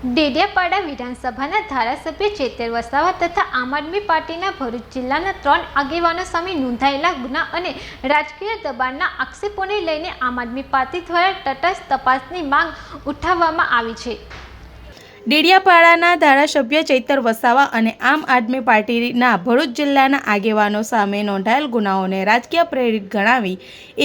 ડેડિયાપાડા વિધાનસભાના ધારાસભ્ય ચેતર વસાવા તથા આમ આદમી પાર્ટીના ભરૂચ જિલ્લાના 3 આગેવાનો સામે નોંધાયેલા ગુના અને રાજકીય દબાણના આક્ષેપોને લઈને આમ આદમી પાર્ટી દ્વારા તટસ્થ તપાસની માંગ ઉઠાવવામાં આવી છે। ડેડિયાપાડાના ધારાસભ્ય ચેતર વસાવા અને આમ આદમી પાર્ટીના ભરૂચ જિલ્લાના આગેવાનો સામે નોંધાયેલ ગુનાઓને રાજકીય પ્રેરિત ગણાવી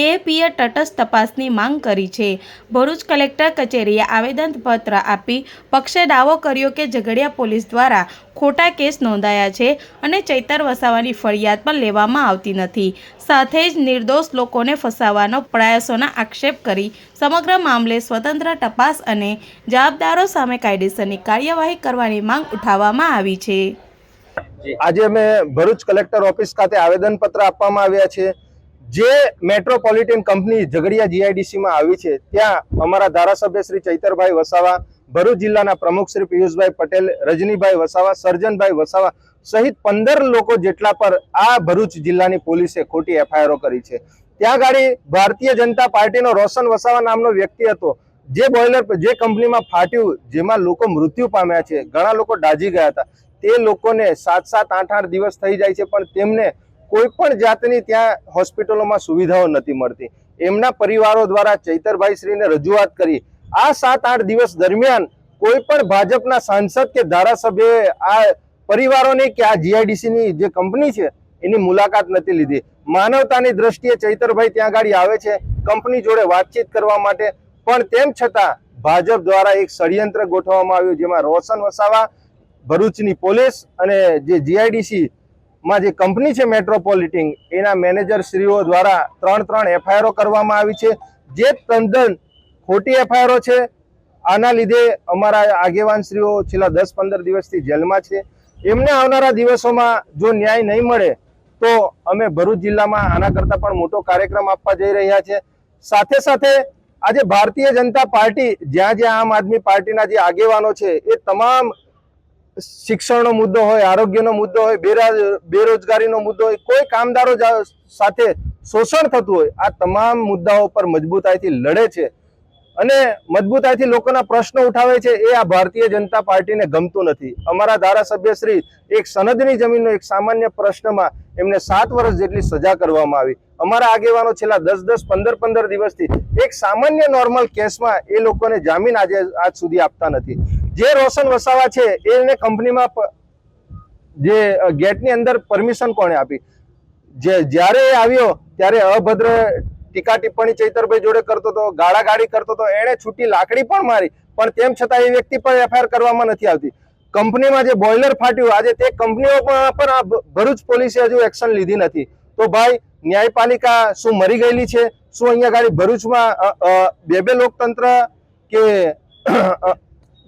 એએપીએ તટસ્થ તપાસની માંગ કરી છે। ભરૂચ કલેક્ટર કચેરીએ આવેદનપત્ર આપી પક્ષે દાવો કર્યો કે ઝઘડિયા પોલીસ દ્વારા ખોટા કેસ નોંધાયા છે અને ચેતર વસાવાની ફરિયાદ પણ લેવામાં આવતી નથી। સાથે જ નિર્દોષ લોકોને ફસાવવાનો પ્રયાસોના આક્ષેપ કરી સમગ્ર મામલે સ્વતંત્ર તપાસ અને જવાબદારો સામે કાયદેસરની કાર્યવાહી કરવાની માંગ ઉઠાવવામાં આવી છે। આજે અમે ભરૂચ કલેક્ટર ઓફિસ ખાતે આવેદનપત્ર આપવામાં આવ્યા છે। જે મેટ્રોપોલિટન કંપની ઝઘડિયા જીઆઈડીસીમાં આવી છે ત્યાં અમારા ધારાસભ્ય શ્રી ચૈતરભાઈ વસાવા, ભરૂચ જિલ્લાના પ્રમુખ શ્રી પિયુષભાઈ પટેલ, રજનીભાઈ વસાવા, સર્જનભાઈ વસાવા સહિત 15 લોકો જેટલા પર આ ભરૂચ જિલ્લાની પોલીસે ખોટી એફઆઈઆર કરી છે। ત્યાં ગાડી ભારતીય જનતા પાર્ટીનો રોશન વસાવા નામનો વ્યક્તિ હતો જે બોઇલર જે કંપનીમાં ફાટ્યું, જેમાં લોકો મૃત્યુ પામ્યા છે, ઘણા લોકો દાઝી ગયા હતા। તે લોકોને 7-7, 8-8 દિવસ થઈ જાય છે પણ તેમને કોઈ પણ જાતની ત્યાં હોસ્પિટલોમાં સુવિધાઓ નથી મળતી। એમના પરિવારો દ્વારા ચૈતરભાઈ શ્રીને રજૂઆત કરી આ 7-8 દિવસ દરમિયાન કોઈ પણ ભાજપના સાંસદ કે ધારાસભ્યએ આ પરિવારોની કે આ જીઆઈડીસીની જે કંપની છે એની મુલાકાત નથી લીધી। માનવતાની દ્રષ્ટિએ ચૈતરભાઈ ત્યાં ગાડી આવે છે કંપની જોડે વાતચીત કરવા માટે, પણ તેમ છતાં ભાજપ દ્વારા એક ષડયંત્ર ગોઠવવામાં આવ્યું જેમાં રોશન વસાવા, ભરૂચની પોલીસ અને જે જીઆઈડીસી માં જે કંપની છે મેટ્રોપોલિટન એના મેનેજર શ્રીઓ દ્વારા 3 એફઆઈઆર કરવામાં આવી છે જે તદ્દન ખોટી એફઆઈઆર છે। આના લીધે અમારા આગેવાન શ્રીઓ છેલ્લા 10-15 દિવસથી જેલમાં છે। એમને આવનારા દિવસોમાં જો ન્યાય નહીં મળે તો અમે ભરૂચ જિલ્લામાં આના કરતાં પણ મોટો કાર્યક્રમ આપવા જઈ રહ્યા છે। સાથે સાથે આજે ભારતીય જનતા પાર્ટી જ્યાં આમ આદમી પાર્ટીના જે આગેવાનો છે એ તમામ શિક્ષણનો મુદ્દો હોય, આરોગ્યનો મુદ્દો હોય, બેરોજગારીનો મુદ્દો હોય, કોઈ કામદારો સાથે શોષણ થતું હોય, આ તમામ મુદ્દાઓ પર મજબૂતાઈથી લડે છે અને મજબૂતાઈથી લોકોના પ્રશ્નો ઉઠાવે છે। એ આ ભારતીય જનતા પાર્ટીને ગમતું નથી। અમારા ધારાસભ્ય શ્રી એક સનદની જમીનનો એક સામાન્ય પ્રશ્નમાં એમને 7 વર્ષ જેટલી સજા કરવામાં આવી। અમારા આગેવાનો છેલ્લા 10-10, 15-15 દિવસથી એક સામાન્ય નોર્મલ કેસમાં એ લોકોને જામીન આજ સુધી આપતા નથી। જે રોશન વસાવા છે એને કંપનીમાં જે ગેટની અંદર પરમિશન કોણે આપી? જ્યારે આવ્યો ત્યારે અભદ્ર ટીકા ટિપ્પણી ચૈતરભાઈ જોડે કરતો હતો, ગાળાગાળી કરતો હતો, એણે છૂટી લાકડી પણ મારી, પણ તેમ છતાં એ વ્યક્તિ પર એફઆઈઆર કરવામાં નથી આવતી। કંપનીમાં જે બોઇલર ફાટ્યું આજે તે કંપનીઓ પર ભરૂચ પોલીસે હજુ એક્શન લીધી નથી। તો ભાઈ ન્યાયપાલિકા શું મરી ગયેલી છે? શું અહીંયા ગાડી ભરૂચમાં બે લોકતંત્ર કે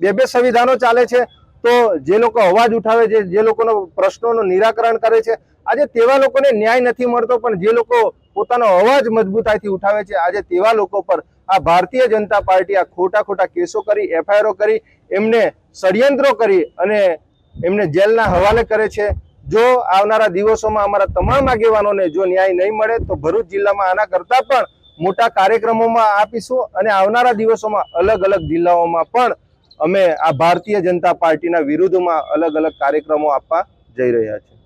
બે સંવિધાનો ચાલે છે? તો જે લોકો અવાજ ઉઠાવે છે, જે લોકોનો પ્રશ્નોનું નિરાકરણ કરે છે, આજે તેવા લોકોને ન્યાય નથી મળતો, પણ જે લોકો પોતાનો અવાજ મજબૂતાઈથી ઉઠાવે છે આજે તેવા લોકો પર આ ભારતીય જનતા પાર્ટી આ ખોટા કેસો કરી, એફઆઈઆર કરી, એમને ષડયંત્રો કરી અને એમને જેલના હવાલે કરે છે। જો આવનારા દિવસોમાં અમારા તમામ આગેવાનોને જો ન્યાય નહીં મળે તો ભરૂચ જિલ્લામાં આના કરતાં પણ મોટા કાર્યક્રમોમાં આપીશું અને આવનારા દિવસોમાં અલગ જિલ્લાઓમાં પણ અમે આ ભારતીય જનતા પાર્ટીના વિરુદ્ધમાં અલગ કાર્યક્રમો આપવા જઈ રહ્યા છીએ।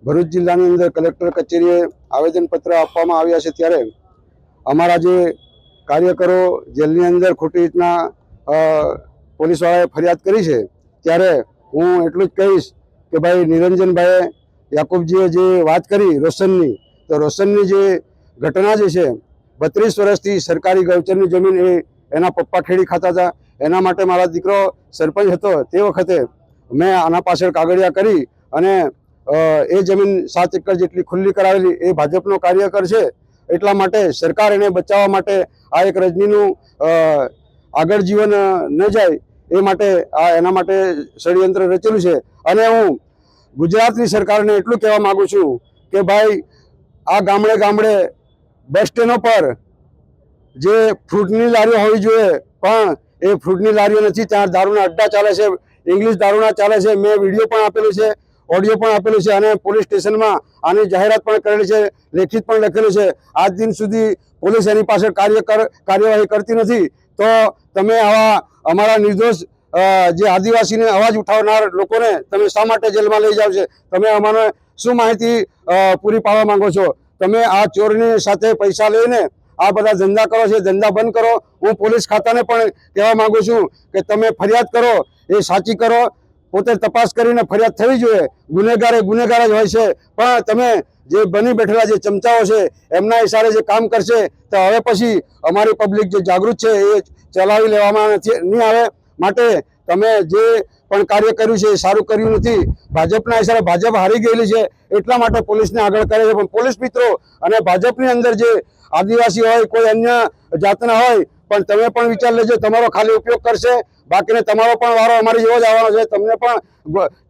ભરૂચ જિલ્લાની અંદર કલેક્ટર કચેરીએ આવેદનપત્ર આપવામાં આવ્યા છે ત્યારે અમારા જે કાર્યકરો જેલની અંદર ખોટી રીતના પોલીસવાળાએ ફરિયાદ કરી છે ત્યારે હું એટલું જ કહીશ કે ભાઈ નિરંજનભાઈએ યાકુબજીએ જે વાત કરી રોશનની, તો રોશનની જે ઘટના જે છે 32 વર્ષથી સરકારી ગૌચરની જમીન એના પપ્પા ખેડી ખાતા હતા, એના માટે મારા દીકરો સરપંચ હતો તે વખતે મેં આના પાછળ કાગળિયા કરી અને એ જમીન 7 એકર જેટલી ખુલ્લી કરાવેલી। એ ભાજપનો કાર્યકર છે એટલા માટે સરકાર એને બચાવવા માટે આ એક રજનીનું આગળ જીવન ન જાય એ માટે એના માટે ષડયંત્ર રચેલું છે। અને હું ગુજરાતની સરકારને એટલું કહેવા માગું છું કે ભાઈ આ ગામડે બસ સ્ટેન્ડો પર જે ફ્રૂટની લારીઓ હોવી જોઈએ પણ એ ફ્રૂટની લારીઓ નથી, ત્યાં દારૂના અડ્ડા ચાલે છે, ઇંગ્લિશ દારૂના ચાલે છે। મેં વિડીયો પણ આપેલું છે, ઓડિયો પણ આપેલું છે અને પોલીસ સ્ટેશનમાં આની જાહેરાત પણ કરેલી છે, લેખિત પણ લખેલું છે। આજ દિન સુધી પોલીસ એની પાસે કાર્યવાહી કરતી નથી। તો તમે આવા અમારા નિર્દોષ જે આદિવાસીને અવાજ ઉઠાવનાર લોકોને તમે શા માટે જેલમાં લઈ જાવ છે? તમે અમારે શું માહિતી પૂરી પાડવા માંગો છો? તમે આ ચોરની સાથે પૈસા લઈને આ બધા ધંધા કરો છો, ધંધા બંધ કરો. હું પોલીસ ખાતાને પણ કહેવા માંગુ છું કે તમે ફરિયાદ કરો, એ સાચી કરો. પોતે તપાસ કરીને ફરિયાદ થવી જોઈએ. ગુનેગાર જ હોય છે, પણ તમે જે બની બેઠેલા જે ચમચાઓ છે એમના ઇશારે જે કામ કરશે તો હવે પછી અમારી પબ્લિક જે જાગૃત છે એ ચલાવી લેવામાં નહીં આવે. માટે તમે જે પણ કાર્ય કર્યું છે એ સારું કર્યું નથી. ભાજપના ઇશારે ભાજપ હારી ગયેલી છે એટલા માટે પોલીસને આગળ કરે છે. પણ પોલીસ મિત્રો અને ભાજપની અંદર જે આદિવાસી હોય, કોઈ અન્ય જાતના હોય, પણ તમે પણ વિચાર લેજો. તમારો ખાલી ઉપયોગ કરશે, બાકીને તમારો પણ વારો અમારી જેવો જ આવવાનો છે. તમને પણ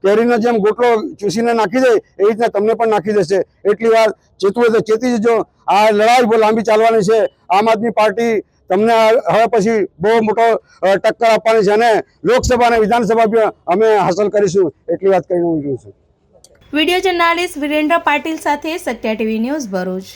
કેરીનો જેમ ગોટલો ચૂસીને નાખી દે એ રીતના તમને પણ નાખી દેશે. એટલી વાર ચેતવું તો ચેતી જજો. આ લડાઈ બહુ લાંબી ચાલવાની છે. આમ આદમી પાર્ટી તમને હવે પછી બહુ મોટો ટક્કર આપવાની છે અને લોકસભા અને વિધાનસભા પણ અમે હાંસલ કરીશું. એટલી વાત કરીને હું જોઉં છું. વિડીયો જર્નાલિસ્ટ વિરેન્દ્ર પાટીલ સાથે સત્યા ટીવી ન્યૂઝ ભરૂચ.